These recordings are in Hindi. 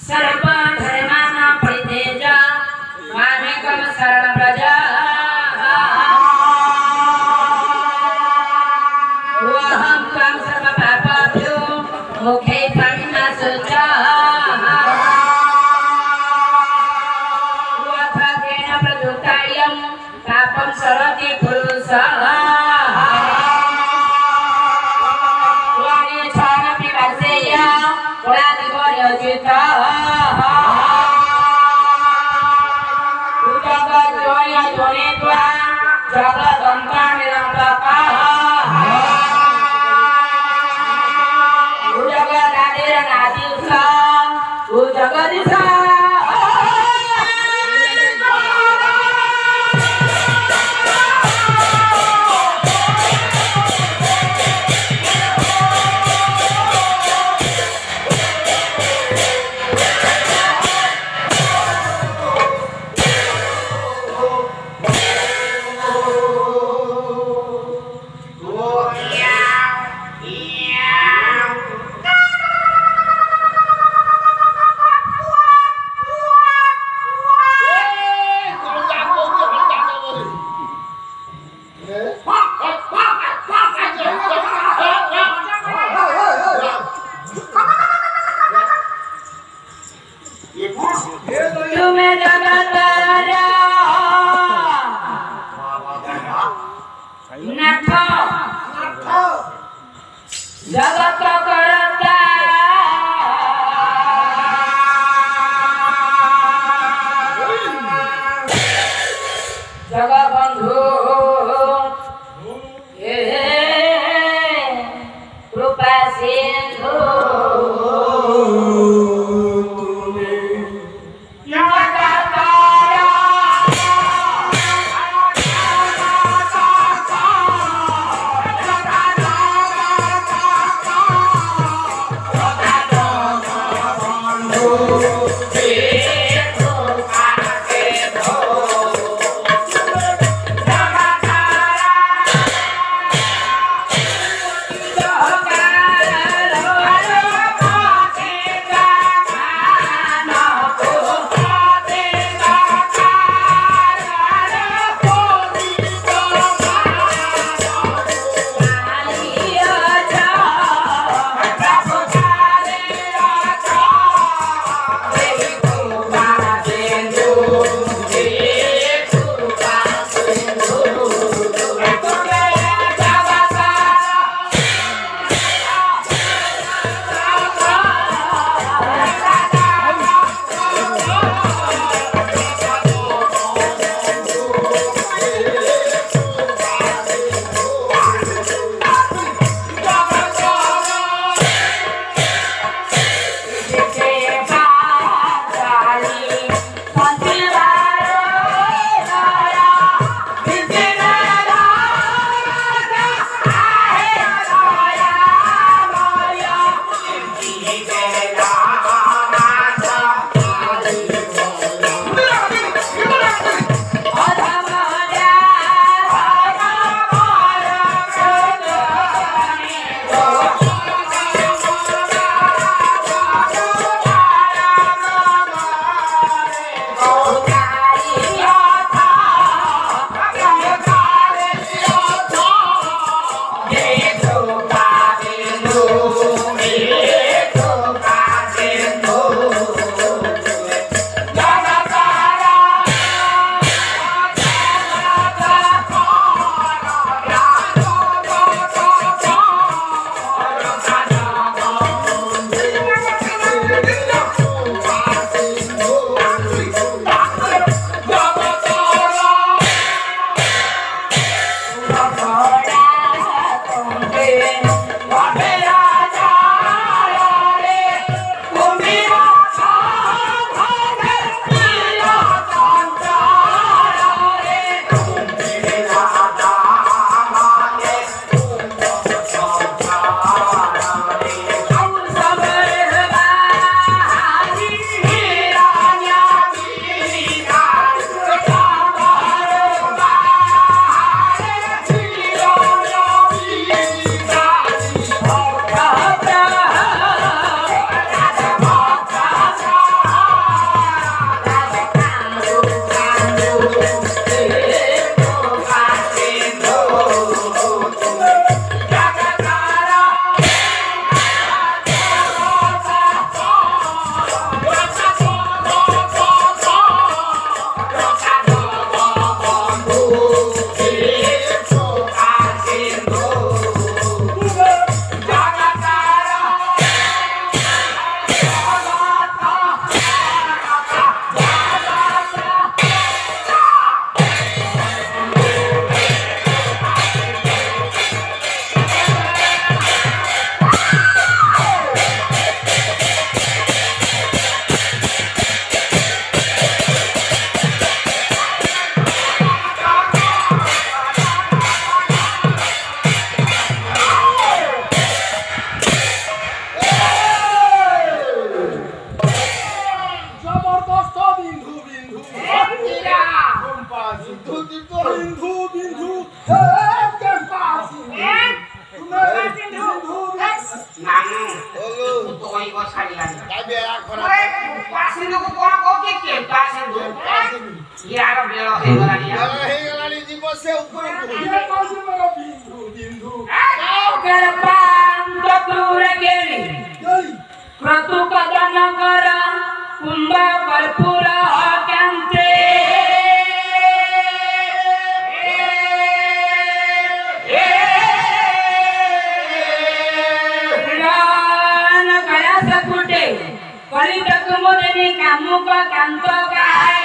सर्वधर्माणां परित्यज्य मामेकं शरणं व्रज अहं त्वां सर्वपापेभ्यो मोक्षे प्रणश्यति वक्रकेण प्रयुक्तायं पापं सरति पुरुषः ଲାଗିଲାନି ତା ବେଳା ଖରାପ ପାସି ଲୋକ କଣ କହୁଛି କେ ପାସି यार बेଳ ହେଇଗଲାନି ବେଳା ହେଇଗଲାଣି ଯିବ ସେ ଉପରକୁ ଇଏ କହୁଛି ମୋର ବିନ୍ଦୁ ବିନ୍ଦୁ କଳପାନ୍ତ କ୍ରୂରଗିରି କ୍ରତୁ କଦନ କର କୁମ୍ଭ କର୍ପୂର କାନ୍ତେ କଳାସ ଫୁଟେ କଳିତ କୁମୁଦିନୀ କାମୁକ କାନ୍ତ ଗାୟ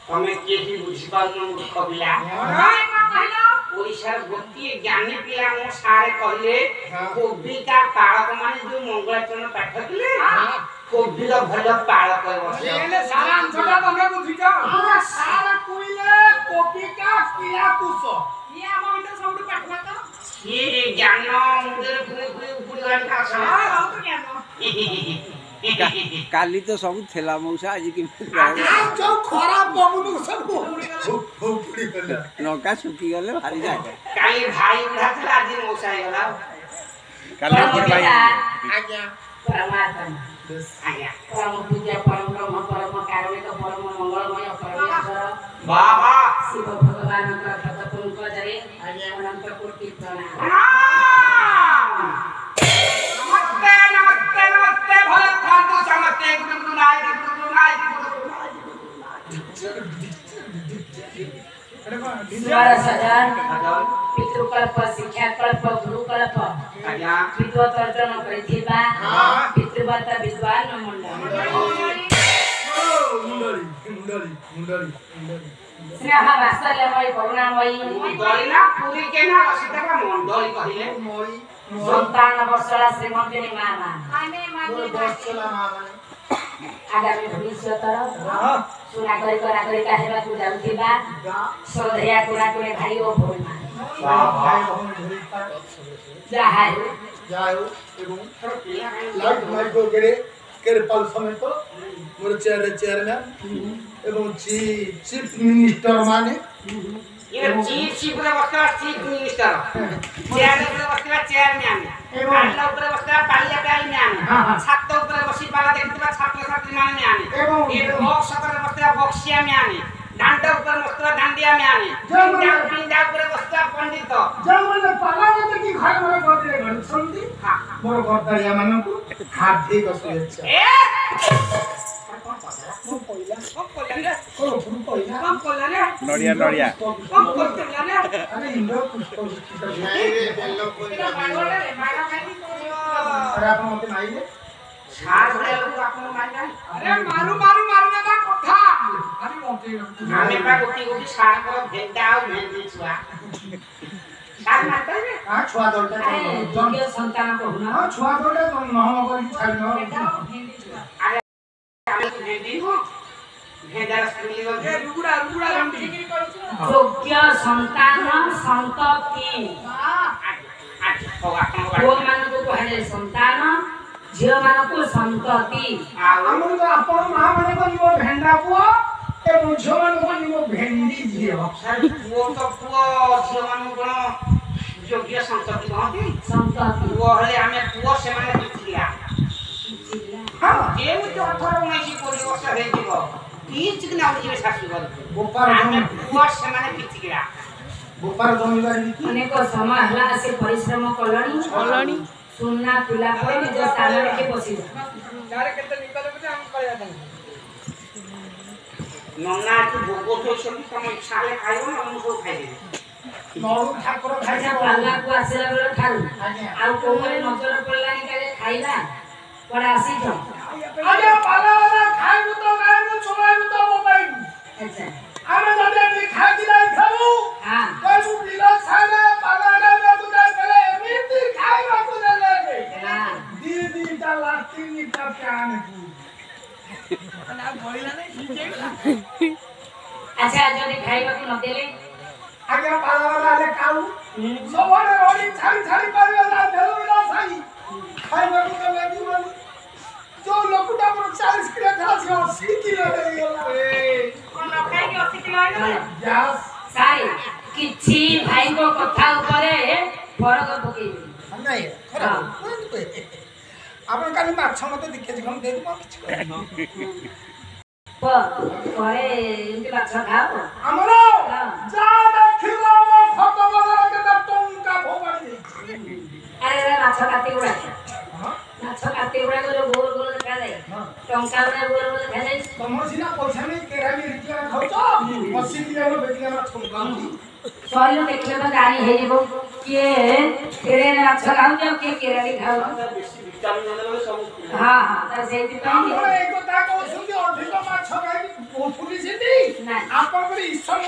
ତମେ କେହି ବୁଝିପାରୁନ ମୂର୍ଖ ପିଲା ଓଡ଼ିଶାର ଗୋଟିଏ ଜ୍ଞାନୀ ପିଲା ମୋ ସାରେ କହିଲେ କୋବିକା ପାଳକ ମାନେ ଯୋଉ ମଙ୍ଗଳାଚରଣ ପାଠ ଥିଲେ କୋବିର ଭଲ ପାଳକ ହେଲେ ସାରା ଅଂଶଟା ତମେ ବୁଝିଛ ସାରା କହିଲେ କୋବିକା କିଳାକୁଶ ଇଏ ଆମ ଭିତରେ ସବୁଠୁ ପାଠୁଆ ତ ଇଏ ଜ୍ଞାନ ମୁଣ୍ଡରେ ପୁରେ ପୁରେ ଉପରି ଗଲାଣି ଆସ କାଲି ତ ସବୁ ଥିଲା ମଉସା ଆଜି କେମିତି ଯୋଉ ଖରାପ ପବନ ସବୁ ଉପୁଡ଼ି ଗଲା ଲଙ୍କା ଶୁଖିଗଲେ ଭାରି ଜାଗା କାଲି ଭାଇ ବୁଢା ଥିଲା ଆଜି ମଉସା ହେଇଗଲା କାଲି ଭାଇ ଆଜ୍ଞା परमात्मा ଆଜ୍ଞା परम पूज्य परम ब्रह्म परम कारुणिक परम मंगलमय परमेश्वर ବାବା शिव भगवान का पंकजरे अनंत कोटि प्रणाम नमस्ते नमस्ते नमस्ते भले खातु समस्ते गुरु नाय सुवर सजन पितृकल्प शिक्षाकल्प गुरुकल्प आज्ञा विद्वत अर्जन करिथिबा पितृव्रत विद्वान मंडल स्नेह वात्सल्यमय करुणामयी मंडली ना पूरी के ना सीता का मंडली कहिले संतान वर्षला श्रीमती मामा आगामी भविष्यतर सुनागरिक नागरिका हेबाकु जाउथिबा श्रद्धेया कुणाकुणी भाई ओ भौणी जाहारु समेत मोर चेयरमैन एवं चीफ मिनिस्टर माने ये चीफ रे बस्ता चीफ मिनिस्टर चेयर रे बस्ता चेयरमैन पाला ऊपर बस्ता पालिया मैन छात ऊपर बसी पाला देखिबा छात्र छात्री माने मैन ये बॉक्स ऊपर बस्ता बॉक्सिया मैन डांड ऊपर बस्ता डांडिया मैन पिंडा ऊपर बस्ता पंडित जब मैंने पाला मत की घर मोर बदले घर सुनती हां मोर बदलिया मानकु हार्दिक शुभेच्छा ए नड़िया नड़िया अरे इंद्र पुष्प ନାଇଁ ରେ ବେଲ କୋଇଲା अरे आप मते माइले छाड़ रे लोग आपन मारना अरे मारू मारू मारने का कथा अरे मते आमे पा गोटी गोटी छाड़ को भेंडा और भेंडी छुआ छाड़ मारता है हां छुआ दौड़ता योग्य संतान कहूना हां छुआ दौड़ता तो नहम करी छाड़नो अरे आमे तो भेंडी हो भेंडा रसगुल्ले को ए रुगुड़ा रंडी योग्य संतान संतति पुओ मानकु कहले संतान झियो मानकु संतति हमर तो अपन मां माने को निमो भेंडा पुओ ए मुझो माने को निमो भेंडी जियो पुओ झियो मान कोन योग्य संतति कहती संतति पुओ हले आमे पुओ से माने पिछिया हां जे तो 18 19 कोड़ी वर्ष हे जीवो तीच कि ना जीवे शाशु कर गोपाल आमे पुओ से माने पिछिया गोपाल जमीदार की अनेक समय हला से परिश्रम कलणी सुनना पिला पर निज स्थान रखे बसी यारे केते निकल बजे हम करिया था नन्ना तू भोगो तो सब तम इच्छा ले खाइबो ना हम सब खाइ देबे नौरू ठाकुर अच्छा खाइजा पाला को आसेला बेले खाऊ आ कोमरे नजर पड़लानी काले खाइला पड़ा आसी छ अरे पाला वाला खाइबो तो गाइबो छोरा ଆଚ୍ଛା ଯଦି ଖାଇବାକୁ ନ ଦେଲେ ଆଜ୍ଞା ପାଲା ହେଲେ ଖାଉ ସବୁଆଡେ ରଡ଼ି ଛାଡ଼ି ଛାଡ଼ି ପାରିବେ ନା ଦେଲ ବି ନା ସାଇ ଖାଇବାକୁ ତ ଲାଗିବନି ଯୋଉ ଲୋକଟା ଆମର 40 କିଲୋ ଥିଲା ସେ 80 କିଲୋ ହେଇଗଲା କଣ ନ ଖାଇକି 80 କିଲୋ ହେଇଗଲା ଗ୍ୟାସ୍ ସାଇ କିଛି ଭାଇଙ୍କ କଥା ଉପରେ ଫରକ ପକେଇବେ ନାଇଁ ଖରାପ ଆପଣ କାଲି ମାଛ ମତେ ଦେଖେଇଛି କଣ ଦେଇଦେବ କିଛି ଘରେ ଏମିତି ମାଛ ଖାଅ ଆମର ଯା ଦେଖିବ ଆମ ଫଟୋ ବଦଳ କେତେ ଟଙ୍କା ଫୋପାଡ଼ି ଦେଇଛି ଆରେ ମାଛ କାତି ଗୁଡାକ ମାଛ କାତି ଗୁଡାକ ଯୋଉ ଗୋଲ ଗୋଲ ଦେଖାଯାଏ ଟଙ୍କା ଗୁଡା ଗୋଲ ଗୋଲ ଦେଖାଯାଏ ତମର ସିନା ପଇସା ନେଇ କେରାଲି ରିକ୍ଲା ଖାଉଛ 80 କିଲୋ ବେଟିଆ ମାଛ ଖାଉଛି ଶରୀର ଦେଖିଲେ ତ ଜାଣି ହେଇଯିବ କିଏ କେରେ ମାଛ ଖାଉଛି ଆଉ କିଏ କେରାଳି ଖାଉଛି ହଁ ହଁ ସେଇଥିପାଇଁ ଆପଣ ଏ କଥା କହୁଛନ୍ତି ଅଧିକ ମାଛ ଖାଇକି ଫୁଲିଛନ୍ତି ନାଇଁ ଆପଣଙ୍କର ଈଶ୍ୱର